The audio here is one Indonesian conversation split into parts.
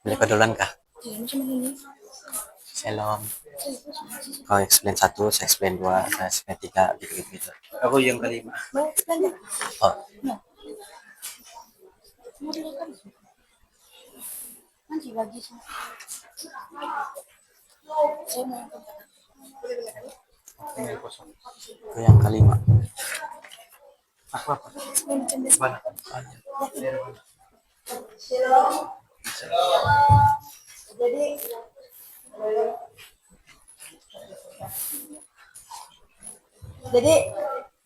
Boleh kau duluan kah? Shalom. Kau explain 1, saya explain 2, saya explain 3, gitu. Aku yang kelima. Oh. Aku yang kelima. Apa? Mana? Jadi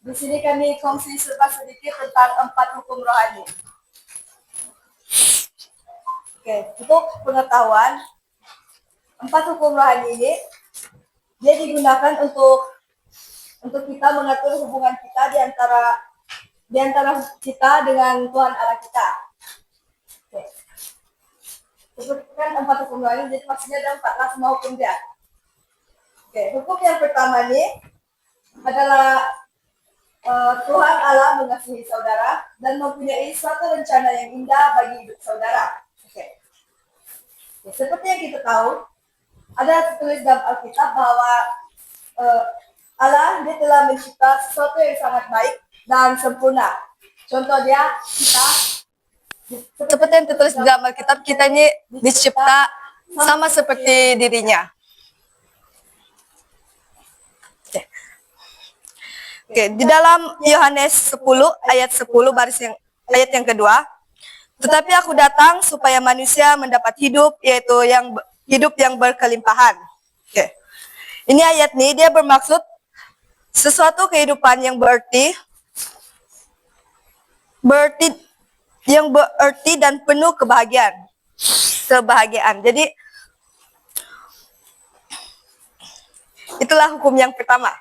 di sini kami kongsi sedikit tentang 4 hukum rohani. Oke, untuk pengetahuan 4 hukum rohani ini dia digunakan untuk kita mengatur hubungan kita di antara kita dengan Tuhan Allah kita. Oke. Sebutkan 4 hukum rohani, jadi maksudnya ada 14 semua hukum dia. Oke, hukum yang pertama ini adalah Tuhan Allah mengasihi saudara dan mempunyai suatu rencana yang indah bagi hidup saudara. Oke. Seperti yang kita tahu, ada tertulis dalam Alkitab bahwa Allah dia telah mencipta sesuatu yang sangat baik dan sempurna. Contoh dia, kita seperti yang tertulis dalam Alkitab, kita ini dicipta sama seperti dirinya. Oke, di dalam Yohanes 10 ayat 10 ayat yang kedua, tetapi aku datang supaya manusia mendapat hidup, yaitu hidup yang berkelimpahan. Oke. Ini ayat ini dia bermaksud sesuatu kehidupan yang berarti dan penuh kebahagiaan. Jadi itulah hukum yang pertama.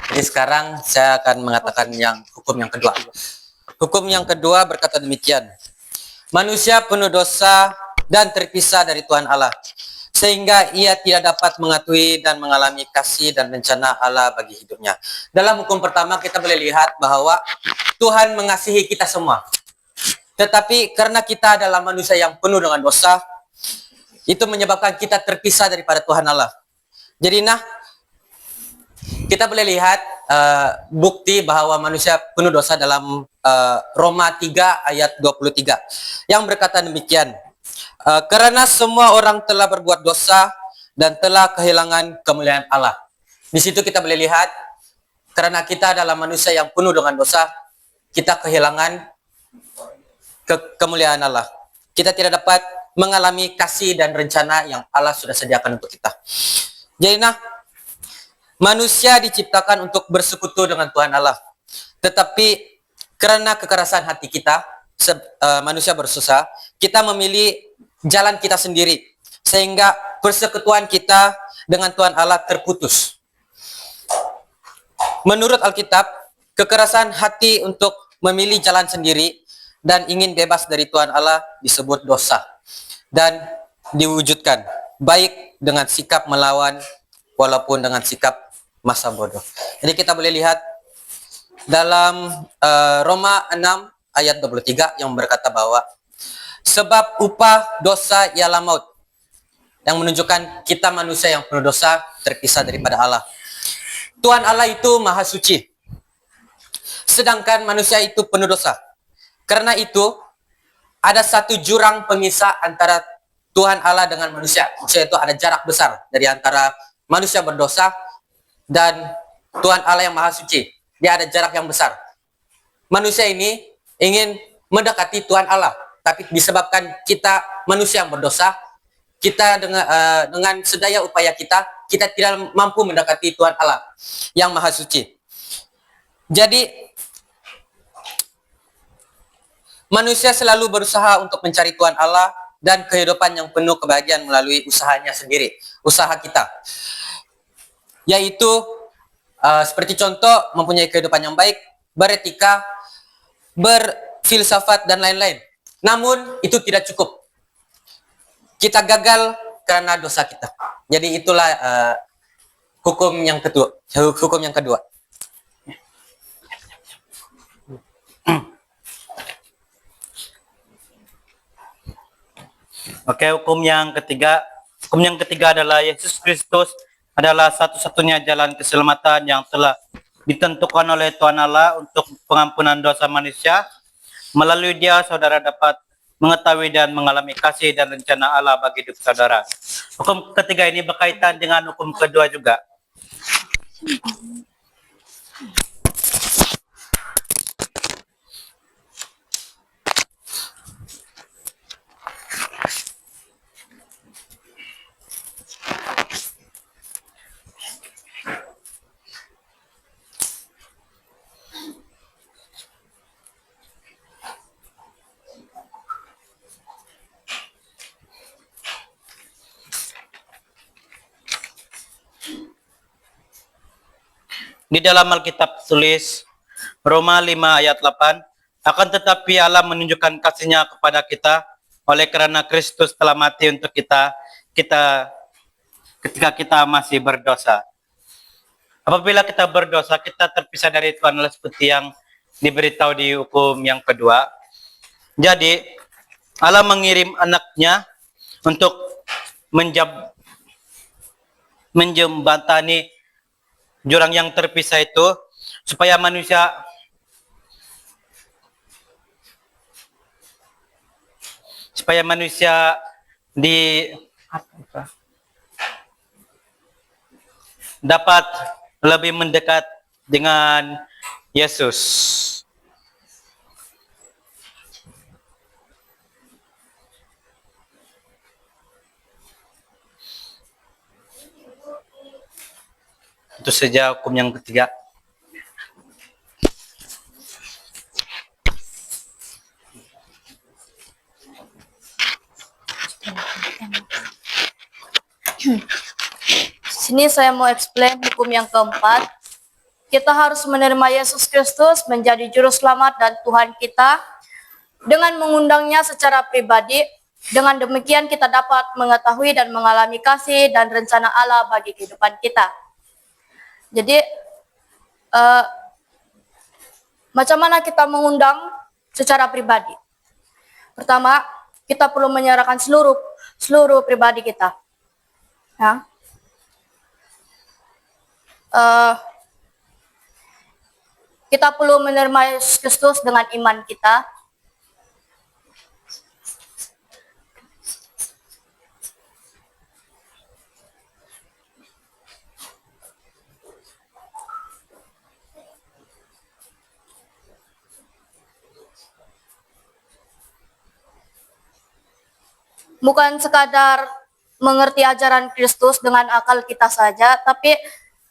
Jadi sekarang saya akan mengatakan hukum yang kedua. Hukum yang kedua berkata demikian. Manusia penuh dosa dan terpisah dari Tuhan Allah, sehingga ia tidak dapat mengetahui dan mengalami kasih dan rencana Allah bagi hidupnya. Dalam hukum pertama kita boleh lihat bahwa Tuhan mengasihi kita semua. Tetapi karena kita adalah manusia yang penuh dengan dosa, itu menyebabkan kita terpisah daripada Tuhan Allah. Jadi kita boleh lihat bukti bahwa manusia penuh dosa dalam Roma 3 ayat 23 yang berkata demikian. Karena semua orang telah berbuat dosa dan telah kehilangan kemuliaan Allah. Di situ kita boleh lihat karena kita adalah manusia yang penuh dengan dosa, kita kehilangan kemuliaan Allah. Kita tidak dapat mengalami kasih dan rencana yang Allah sudah sediakan untuk kita. Jadi manusia diciptakan untuk bersekutu dengan Tuhan Allah. Tetapi karena kekerasan hati kita, manusia bersusah, kita memilih jalan kita sendiri. Sehingga persekutuan kita dengan Tuhan Allah terputus. Menurut Alkitab, kekerasan hati untuk memilih jalan sendiri dan ingin bebas dari Tuhan Allah disebut dosa. Dan diwujudkan baik dengan sikap melawan walaupun dengan sikap masa bodoh. Jadi kita boleh lihat dalam Roma 6 ayat 23 yang berkata bahwa sebab upah dosa ialah maut, yang menunjukkan kita manusia yang penuh dosa terpisah daripada Allah. Tuhan Allah itu maha suci, sedangkan manusia itu penuh dosa. Karena itu ada satu jurang pemisah antara Tuhan Allah dengan manusia, yaitu ada jarak besar dari antara manusia berdosa dan Tuhan Allah yang maha suci. Dia ada jarak yang besar. Manusia ini ingin mendekati Tuhan Allah, tapi disebabkan kita manusia yang berdosa, kita dengan sedaya upaya kita tidak mampu mendekati Tuhan Allah yang maha suci. Jadi manusia selalu berusaha untuk mencari Tuhan Allah dan kehidupan yang penuh kebahagiaan melalui usahanya sendiri, usaha kita. Yaitu seperti contoh mempunyai kehidupan yang baik, beretika, berfilsafat dan lain-lain. Namun itu tidak cukup. Kita gagal karena dosa kita. Jadi itulah hukum yang kedua. Hukum yang kedua. Oke, hukum yang ketiga. Hukum yang ketiga adalah Yesus Kristus adalah satu-satunya jalan keselamatan yang telah ditentukan oleh Tuhan Allah untuk pengampunan dosa manusia. Melalui Dia, saudara dapat mengetahui dan mengalami kasih dan rencana Allah bagi hidup saudara. Hukum ketiga ini berkaitan dengan hukum kedua juga. Di dalam Alkitab tulis Roma 5 ayat 8, akan tetapi Allah menunjukkan kasih-Nya kepada kita oleh karena Kristus telah mati untuk kita ketika kita masih berdosa. Apabila kita berdosa, kita terpisah dari Tuhan Allah seperti yang diberitahu di hukum yang kedua. Jadi, Allah mengirim anaknya untuk menjembatani jurang yang terpisah itu supaya manusia dapat lebih mendekat dengan Yesus. Itu saja hukum yang ketiga. Sini saya mau explain hukum yang keempat. Kita harus menerima Yesus Kristus menjadi juru selamat dan Tuhan kita dengan mengundangnya secara pribadi. Dengan demikian kita dapat mengetahui dan mengalami kasih dan rencana Allah bagi kehidupan kita. Jadi macam mana kita mengundang secara pribadi? Pertama, kita perlu menyerahkan seluruh pribadi kita. Ya. Kita perlu menerima Yesus Kristus dengan iman kita. Bukan sekadar mengerti ajaran Kristus dengan akal kita saja, tapi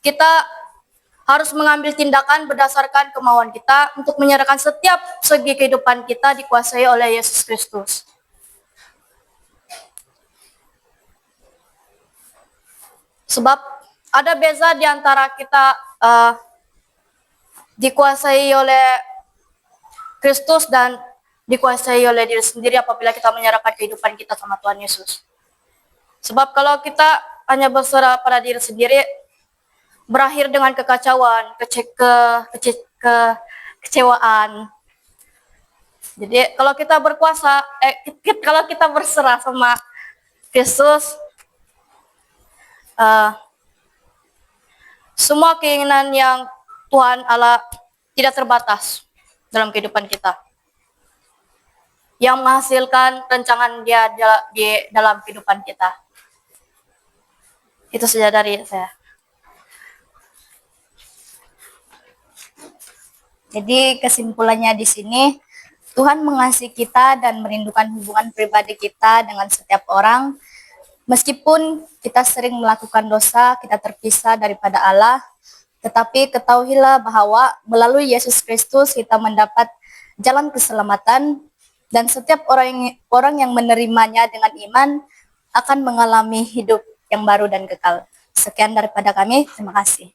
kita harus mengambil tindakan berdasarkan kemauan kita untuk menyerahkan setiap segi kehidupan kita dikuasai oleh Yesus Kristus. Sebab ada beza di antara kita dikuasai oleh Kristus dan dikuasai oleh diri sendiri apabila kita menyerahkan kehidupan kita sama Tuhan Yesus. Sebab kalau kita hanya berserah pada diri sendiri, berakhir dengan kekacauan, kekecewaan. Jadi kalau kita berkuasa, kalau kita berserah sama Kristus, semua keinginan yang Tuhan Allah tidak terbatas dalam kehidupan kita, yang menghasilkan rancangan Dia di dalam kehidupan kita. Itu saja dari saya. Jadi kesimpulannya di sini, Tuhan mengasihi kita dan merindukan hubungan pribadi kita dengan setiap orang. Meskipun kita sering melakukan dosa, kita terpisah daripada Allah, tetapi ketahuilah bahwa melalui Yesus Kristus kita mendapat jalan keselamatan, dan setiap orang yang menerimanya dengan iman akan mengalami hidup yang baru dan kekal. Sekian daripada kami, terima kasih.